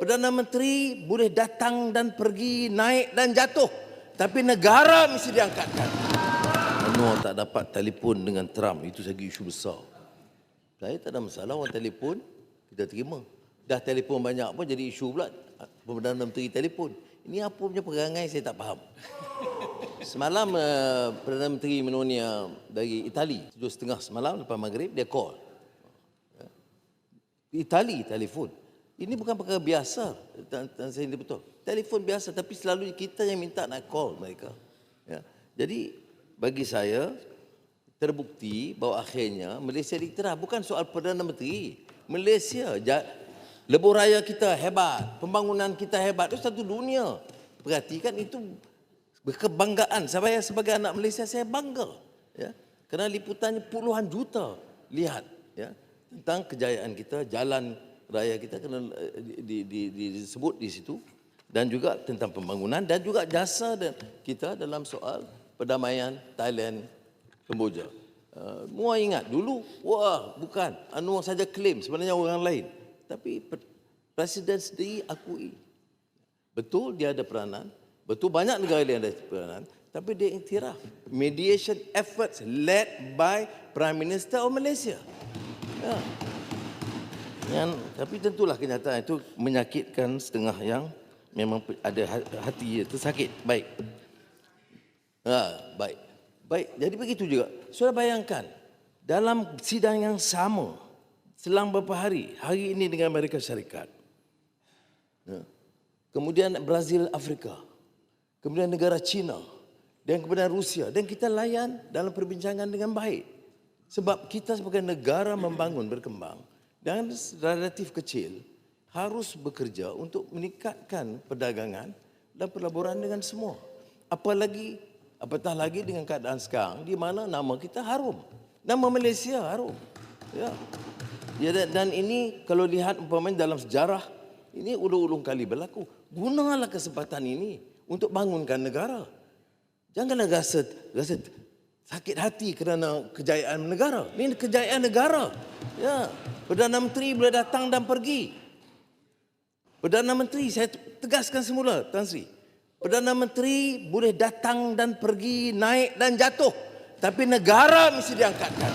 Perdana Menteri boleh datang dan pergi, naik dan jatuh, tapi negara mesti diangkatkan. Anwar tak dapat telefon dengan Trump, itu segi isu besar. Saya tak ada masalah orang telefon, kita terima. Dah telefon banyak pun jadi isu pula. Perdana Menteri telefon. Ini apa punya perangai saya tak faham. Semalam Perdana Menteri Meloni dari Itali, 7.30 semalam lepas maghrib dia call. Itali telefon. Ini bukan perkara biasa, dan saya ini betul. Telefon biasa, tapi selalu kita yang minta nak call mereka. Ya. Jadi bagi saya terbukti bahawa akhirnya Malaysia dikterah. Bukan soal Perdana Menteri. Malaysia, lebuh raya kita hebat, pembangunan kita hebat, itu satu dunia. Perhatikan itu kebanggaan. Saya sebagai anak Malaysia saya bangga. Ya. Kerana liputannya puluhan juta lihat. Ya. Tentang kejayaan kita, jalan raya kita kena disebut di situ, dan juga tentang pembangunan dan juga jasa kita dalam soal perdamaian Thailand Kemboja. Semua ingat dulu, wah bukan Anwar saja klaim, sebenarnya orang lain. Tapi Presiden sendiri akui. Betul dia ada peranan, betul banyak negara yang ada peranan, tapi dia iktiraf mediation efforts led by Prime Minister of Malaysia. Ya. Tapi tentulah kenyataan itu menyakitkan setengah yang memang ada hati tersakit. Baik. Baik. Baik, jadi begitu juga. Sudah bayangkan, dalam sidang yang sama, selang beberapa hari ini dengan Amerika Syarikat, kemudian Brazil, Afrika, kemudian negara China, dan kemudian Rusia, dan kita layan dalam perbincangan dengan baik. Sebab kita sebagai negara membangun, berkembang, dan relatif kecil, harus bekerja untuk meningkatkan perdagangan dan perlaburan dengan semua. Apatah lagi dengan keadaan sekarang di mana nama kita harum. Nama Malaysia harum. Ya. Dan ini kalau lihat umpamanya dalam sejarah, ini ulung-ulung kali berlaku. Gunalah kesempatan ini untuk bangunkan negara. Janganlah rasa sakit hati kerana kejayaan negara. Ini kejayaan negara. Ya. Perdana Menteri boleh datang dan pergi. Perdana Menteri, saya tegaskan semula, Tan Sri. Perdana Menteri boleh datang dan pergi, naik dan jatuh. Tapi negara mesti diangkatkan.